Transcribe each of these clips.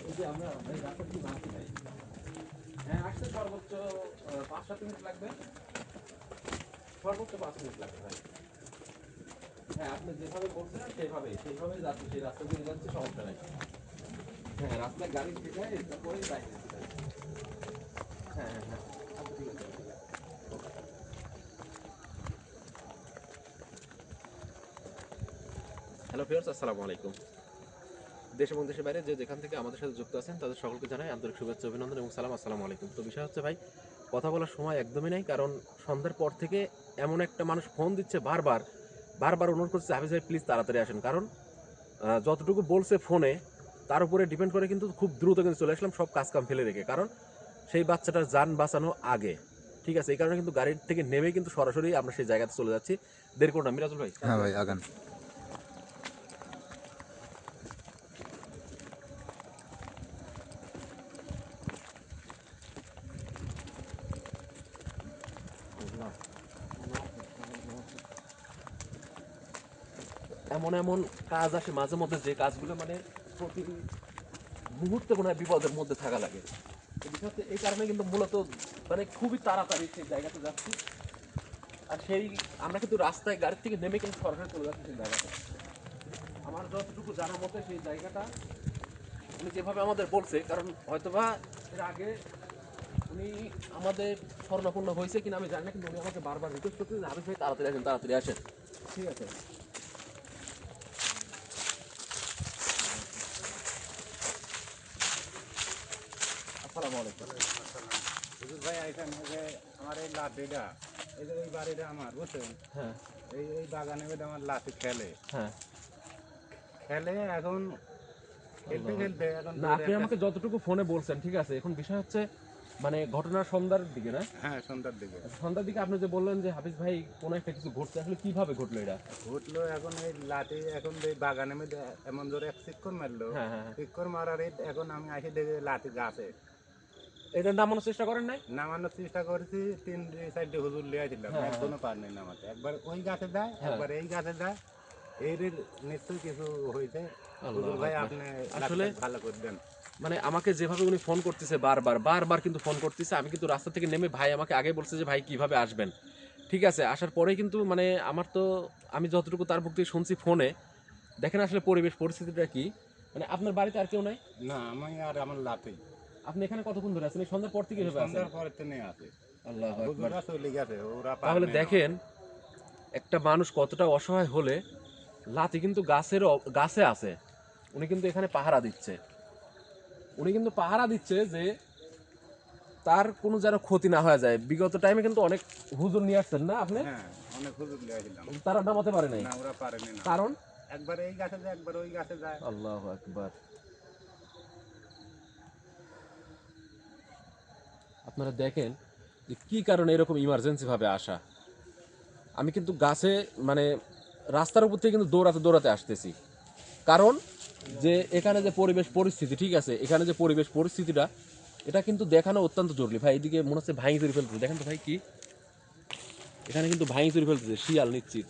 এই যে আমরা ভাই রাস্তা কি ভাবছি ভাই, হ্যাঁ আসতে সর্বোচ্চ 5-7 মিনিট লাগবে, সর্বোচ্চ 5 মিনিট লাগবে ভাই। হ্যাঁ আপনি যেভাবে বলছেন সেইভাবেই যাচ্ছি, সেই রাস্তা দিয়ে যাচ্ছি, সমস্যা নেই। হ্যাঁ রাস্তায় গাড়ি থেকে তারপরেই বাইরে যাচ্ছি ভাই। হ্যাঁ হ্যাঁ হ্যাঁ আচ্ছা ঠিক আছে। হ্যালো ভিউয়ার্স, আসসালামু আলাইকুম। দেশ এবং দেশের বাইরে যে যেখান থেকে আমাদের সাথে যুক্ত আছেন তাদের সকলকে জানাই আন্তরিক শুভেচ্ছা, অভিনন্দন এবং সালাম। আসসালামু আলাইকুম। তো বিষয় হচ্ছে ভাই, কথা বলার সময় একদমই নাই, কারণ সন্ধ্যার পর থেকে এমন একটা মানুষ ফোন দিচ্ছে বারবার বারবার অনুরোধ করছে, হাফিজ ভাই প্লিজ তাড়াতাড়ি আসেন। কারণ যতটুকু বলছে ফোনে তার উপরে ডিপেন্ড করে কিন্তু খুব দ্রুত কিন্তু চলে আসলাম সব কাজ কাম ফেলে রেখে, কারণ সেই বাচ্চাটার যান বাঁচানো আগে। ঠিক আছে, এই কারণে কিন্তু গাড়ির থেকে নেমে কিন্তু সরাসরি আমরা সেই জায়গাতে চলে যাচ্ছি। দেরি করুন না মিরাজুল ভাই। হ্যাঁ ভাই আগান। এমন এমন কাজ আসে মাঝে মধ্যে, যে কাজগুলো মানে প্রতি মুহূর্তে কোনো এক বিপদের মধ্যে থাকা লাগে। তো বিষয় হচ্ছে এই কারণে কিন্তু মূলত মানে খুবই তাড়াতাড়ি সেই জায়গাতে যাচ্ছি। আর সেই আমরা কিন্তু রাস্তায় গাড়ি থেকে নেমে কিন্তু সরাসরি চলে যাচ্ছি সেই জায়গাতে। আমার যতটুকু জানার মতে সেই জায়গাটা উনি যেভাবে আমাদের বলছে, কারণ হয়তোবা এর আগে উনি আমাদের স্মরণাপন্ন হয়েছে কিনা আমি জানি না, কিন্তু উনি আমাকে বারবার রিকোয়েস্ট করছে যে হাবিব ভাই তাড়াতাড়ি আসেন, তাড়াতাড়ি আসেন। ঠিক আছে, আসসালামু আলাইকুম। হুজুর ভাই আইসেন, এই যে আমার এই লাঠিটা, এই যে এই বাড়িটা আমার, বুঝছেন? হ্যাঁ এই বাগানে বেদে আমার লাঠি খেলে হ্যাঁ। খেলে এখন খেলতে খেলতে এখন না দৌড়ে আপনি একটা। আমাকে যতটুকু ফোনে বলছেন ঠিক আছে, এখন বিষয় হচ্ছে মানে ঘটনার সন্ধ্যার দিকে না, হ্যাঁ, সন্ধ্যার দিকে সন্ধ্যার দিকে আপনি যে বললেন যে হাফিজ ভাই কোনো একটা কিছু ঘটছে, আসলে কিভাবে ঘটলো এটা? ঘুরলো। এখন এই লাঠি এখন এই বাগানে মধ্যে এমন জোরে এক চিক্কর মারলো। হ্যাঁ হ্যাঁ হ্যাঁ। চিক্কর মারার এখন আমি আসি দেখি লাঠি গাছে। এটা নামানোর চেষ্টা করেন নাই? নামানোর চেষ্টা করেছি, 3-4 হুজুর লিয়েছিলাম, হ্যাঁ হ্যাঁ একজনও পার নেই নামাতে। একবার ওই গাছে যায়, হ্যাঁ। একবার এই গাছে যায়। এর নিশ্চয়ই কিছু হয়েছে। হুজুর আল্লাহু ভাই আকবার। আপনি আসলে লাঠিটা ভালো করে দেন। মানে আমাকে যেভাবে উনি ফোন করতেছে বারবার বারবার কিন্তু ফোন করতেছে, আমি কিন্তু রাস্তা থেকে নেমে, ভাই আমাকে আগে বলছে যে ভাই কিভাবে আসবেন। ঠিক আছে, আসার পরে কিন্তু মানে আমার তো, আমি যতটুকু তার মুখ থেকে শুনছি ফোনে, দেখেন আসলে পরিবেশ পরিস্থিতিটা কি। মানে আপনার বাড়িতে আর কেউ নাই? না, আমি আর আমার লাঠি আপনি এখানে কতক্ষণ ধরে আছেন? এই সন্ধ্যার পর থেকে এই এভাবে আছেন? সন্ধ্যার পরে ট্রেনে আছে। আল্লাহু আকবার। হুজুররা চলে গেছে, ওরা পারে তাহলে নাই দেখেন নামাতে। একটা মানুষ কতটা অসহায় হলে লাতি কিন্তু গাছে আছে, উনি কিন্তু এখানে পাহারা দিচ্ছে। উনি কিন্তু পাহারা দিচ্ছে যে তার কোনো যেন ক্ষতি না হয়ে যায়। বিগত টাইমে কিন্তু অনেক হুজুর নিয়ে আসছেন না আপনি, হ্যাঁ, অনেক হুজুর লিয়েছিলাম। তারা নামাতে পারে নাই। না, ওরা পারেনি নামাতে। কারণ একবার এই গাছে যায়, একবার ওই গাছে যায়। আল্লাহু আকবার। আপনারা দেখেন যে কি কারণে এরকম ইমার্জেন্সি ভাবে আসা। আমি কিন্তু গাছে মানে রাস্তার উপর থেকে কিন্তু দৌড়াতে দৌড়াতে আসতেছি, কারণ যে এখানে যে পরিবেশ পরিস্থিতি ঠিক আছে, এখানে যে পরিবেশ পরিস্থিতিটা এটা কিন্তু দেখানো অত্যন্ত জরুরি ভাই। এদিকে মনে হচ্ছে ভাঙি চুরি ফেলতেছে, দেখেন তো ভাই কি, এখানে কিন্তু ভাঙি চুরি ফেলতেছে, শিয়াল নিশ্চিত।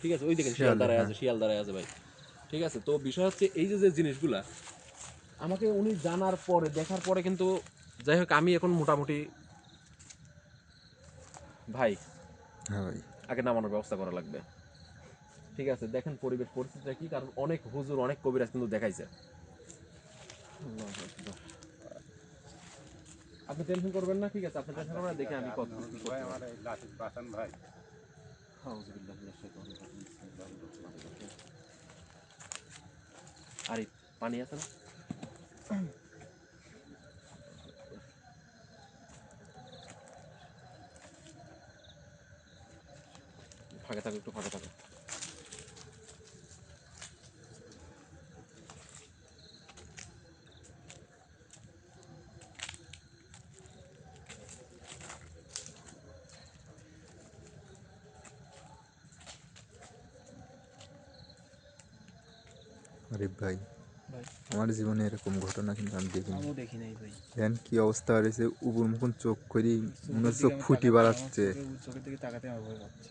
ঠিক আছে, ওই দেখেন শিয়াল শিয়ালে দাঁড়ায় হ্যাঁ। আছে, শিয়াল দাঁড়ায় আছে ভাই। ঠিক আছে, তো বিষয় হচ্ছে এই যে যে জিনিসগুলা আমাকে উনি জানার পরে দেখার পরে কিন্তু, যাই হোক আমি এখন মোটামুটি ভাই হ্যাঁ ভাই। আগে নামানোর ব্যবস্থা করা লাগবে। ঠিক আছে, দেখেন পরিবেশ পরিস্থিতিটা কি, কারণ অনেক হুজুর অনেক কবিরাজ কিন্তু দেখাইছে। আল্লাহু আকবার। আপনি টেনশন করবেন না, ঠিক আছে, আপনি টেনশন আচ্ছা করবেন না, ঠিক দেখে আছে, আমি আপনি কি হুজুর ভাই করতে আমার পারি। এই লাঠি বাঁচান ভাই। আউযু বিল্লাহি মিনাশ শাইতানির রাজিম। বিসমিল্লাহির রহমানির রহিম। আরিফ, পানি আছে না? ফাঁকে থাকো, একটু ফাঁকে থাকো। আরে ভাই, ভাই আমার জীবনে এরকম ঘটনা কিন্তু আমি দেখিনি। আমিও দেখি নাই ভাই। দেখেন কি অবস্থা হয়েছে, উপর মুখন চোখ করি, মনে চোখের হচ্ছে দিকে চোখ আমি ফুটি তাকাতে, আমার বাড়াচ্ছে। চোখের দিকে তাকাতে আমার ভয় পাচ্ছে।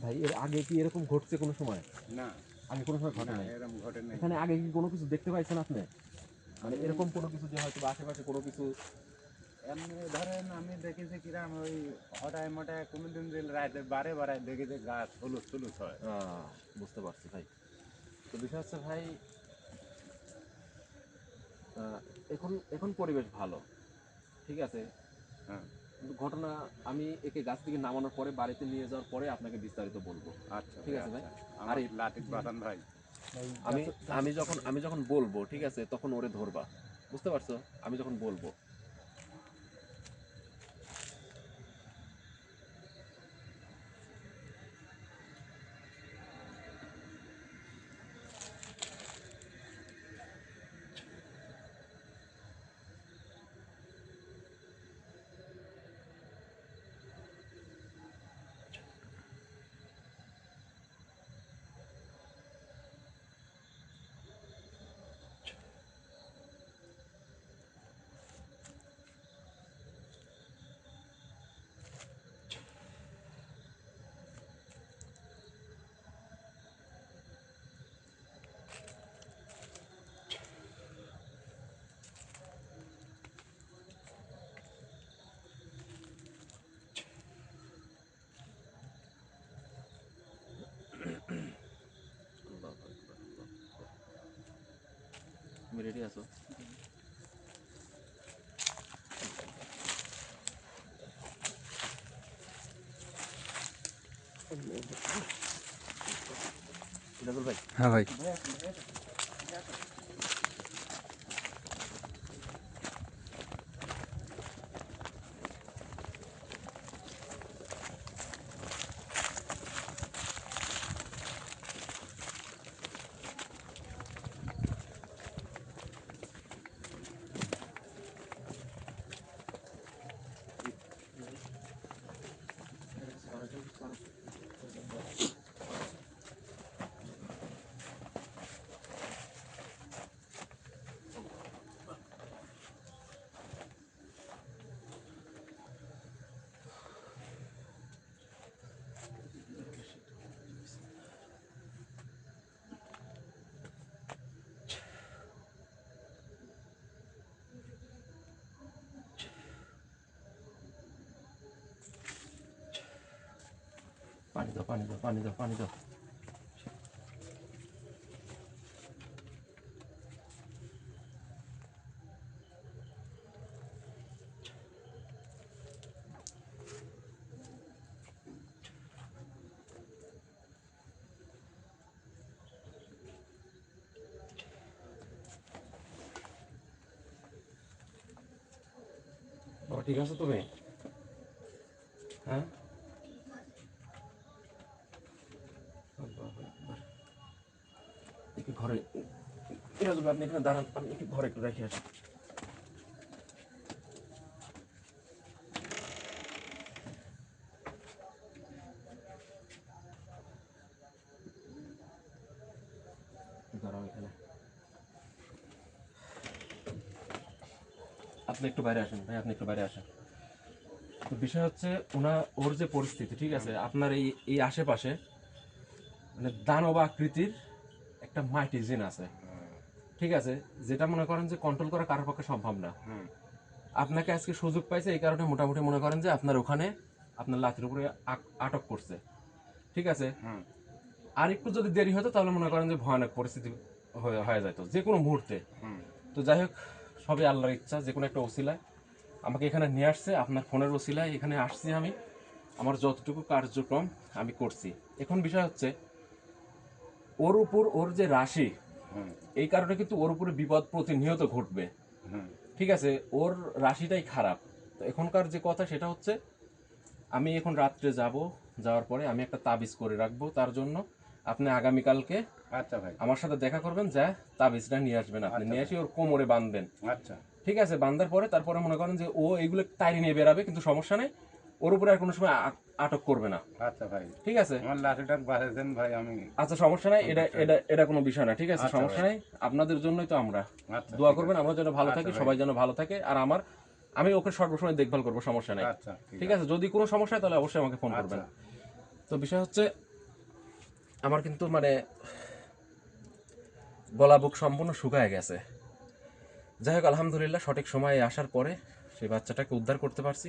ভাই এর আগে কি এরকম ঘটছে কোনো সময়? না আগে কোনো সময় ঘটে না নাই? এরকম ঘটে নাই। এখানে আগে কি কোনো কিছু দেখতে পাইছেন আপনি? মানে এরকম কোনো কিছু যে হয়তো বা আশেপাশে কোনো কিছু? এমনি ধরেন আমি দেখেছি কিরাম ওই হঠাৎ মটায় কোনোদিন যে রাতে বারে বারে দেখি যে গাছ হলুদ টুলুদ হয়। বুঝতে পারছি ভাই। তো বিষয় হচ্ছে ভাই, আহ, এখন এখন পরিবেশ ভালো, ঠিক আছে, হ্যাঁ কিন্তু ঘটনা আমি একে গাছ থেকে নামানোর পরে বাড়িতে নিয়ে যাওয়ার পরে আপনাকে বিস্তারিত বলবো। আচ্ছা ঠিক ভাই আছে ভাই? আচ্ছা। আর আমার লাঠিক বাঁচান ভাই। আমি আমি যখন বলবো, ঠিক আছে, তখন ওরে ধরবা, বুঝতে পারছো? আমি যখন বলবো। তুমি রেডি আছো? ইনাজুল ভাই, হ্যাঁ ভাই। পানি দাও, পানি দাও, পানি দাও, পানি দাও। বাবা, ঠিক আছে তুমি? হ্যাঁ, একটু ঘরে, ইনাজুল ভাই, আপনি এখানে দাঁড়ান, আমি একটু ঘরে একটু রেখে আসি। একটু দাঁড়াও এখানে। আপনি একটু বাইরে আসেন ভাই, আপনি একটু বাইরে আসেন। তো বিষয় হচ্ছে, ওর যে পরিস্থিতি, ঠিক আছে, আপনার এই এই আশেপাশে মানে দানব আকৃতির একটা মাইটি জিন আছে, ঠিক আছে, যেটা মনে করেন যে কন্ট্রোল করা কারোর পক্ষে সম্ভব না। হুম আপনাকে আজকে সুযোগ পাইছে, এই কারণে মোটামুটি মনে করেন যে আপনার ওখানে আপনার লাঠির উপরে আটক করছে, ঠিক আছে। হুম আর একটু যদি দেরি হতো তাহলে মনে করেন যে ভয়ানক পরিস্থিতি হয়ে যেত যে কোনো মুহূর্তে। হুম তো যাই হোক, সবই আল্লাহর ইচ্ছা, যে কোনো একটা ওসিলায় আমাকে এখানে নিয়ে আসছে, আপনার ফোনের ওসিলায় এখানে আসছি আমি, আমার যতটুকু কার্যক্রম আমি করছি। এখন বিষয় হচ্ছে, ওর উপর ওর যে রাশি, হুম এই কারণে কিন্তু ওর উপরে বিপদ প্রতিনিয়ত ঘটবে, হুম ঠিক আছে, ওর রাশিটাই খারাপ। তো এখনকার যে কথা সেটা হচ্ছে, আমি এখন রাত্রে যাওয়ার পরে আমি একটা তাবিজ করে রাখবো তার জন্য। আপনি আগামীকালকে আচ্ছা ভাই আমার সাথে দেখা করবেন, যা তাবিজটা নিয়ে আসবেন, আপনি আচ্ছা নিয়ে ভাই এসে ওর কোমরে বাঁধবেন, আচ্ছা ঠিক আছে। বান্ধার পরে তারপরে মনে করেন যে ও এইগুলো তাড়ি নিয়ে বেরাবে, কিন্তু সমস্যা নেই, ওর উপরে আর কোনো সময় আটক করবে না, আচ্ছা ভাই ঠিক আছে। আমার লাঠিটাক বাঁচাইছেন ভাই আমি আচ্ছা, সমস্যা নাই, এটা সন্তুষ্ট এটা এটা কোনো বিষয় না, ঠিক আছে, আচ্ছা সমস্যা ভাই নাই। আপনাদের জন্যই তো আমরা আচ্ছা দোয়া ঠিক করবেন, আছে আমরা যেন ভালো আচ্ছা থাকি, ভাই সবাই যেন ভালো থাকে, আর আমি ওকে সর্বসময় দেখভাল করবো, সমস্যা নাই, আচ্ছা ঠিক আছে। যদি কোনো সমস্যা হয় তাহলে অবশ্যই আমাকে ফোন করবেন। আচ্ছা তো বিষয় হচ্ছে, আমার কিন্তু মানে গলা বুক সম্পূর্ণ শুকায় গেছে। যাই হোক, আলহামদুলিল্লাহ সঠিক সময়ে আসার পরে সেই বাচ্চাটাকে উদ্ধার করতে পারছি।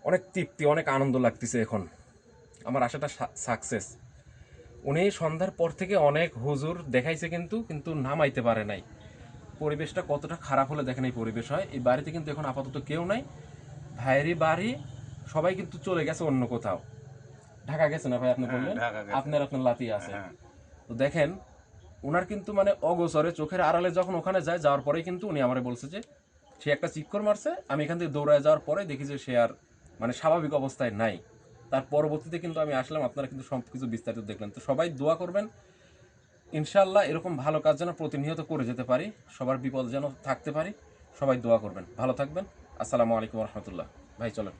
অনেক তৃপ্তি, অনেক আনন্দ লাগতেছে এখন। আমার আশাটা সাকসেস। উনি সন্ধ্যার পর থেকে অনেক হুজুর দেখাইছে, কিন্তু কিন্তু নামাইতে পারে নাই। পরিবেশটা কতটা খারাপ হলে দেখেন এই পরিবেশ হয়। এই বাড়িতে কিন্তু এখন আপাতত কেউ নাই। ভাইয়েরই বাড়ি, সবাই কিন্তু চলে গেছে অন্য কোথাও। ঢাকা গেছে না ভাই, আপনি বললেন ঢাকা গেছে। আপনার লাতি আছে। হ্যাঁ। তো দেখেন, ওনার কিন্তু মানে অগোচরে চোখের আড়ালে যখন ওখানে যায়, যাওয়ার পরেই কিন্তু উনি আমারে বলছে যে সে একটা চিক্কর মারছে। আমি এখান থেকে দৌড়ায় যাওয়ার পরে দেখি যে সে আর মানে স্বাভাবিক অবস্থায় নাই। তার পরবর্তীতে কিন্তু আমি আসলাম, আপনারা কিন্তু সব কিছু বিস্তারিত দেখলেন। তো সবাই দোয়া করবেন, ইনশাআল্লাহ এরকম ভালো কাজ যেন প্রতিনিয়ত করে যেতে পারি, সবার বিপদ যেন থাকতে পারি। সবাই দোয়া করবেন। ভালো থাকবেন। আসসালামু আলাইকুম রহমতুল্লাহ। ভাই চলেন।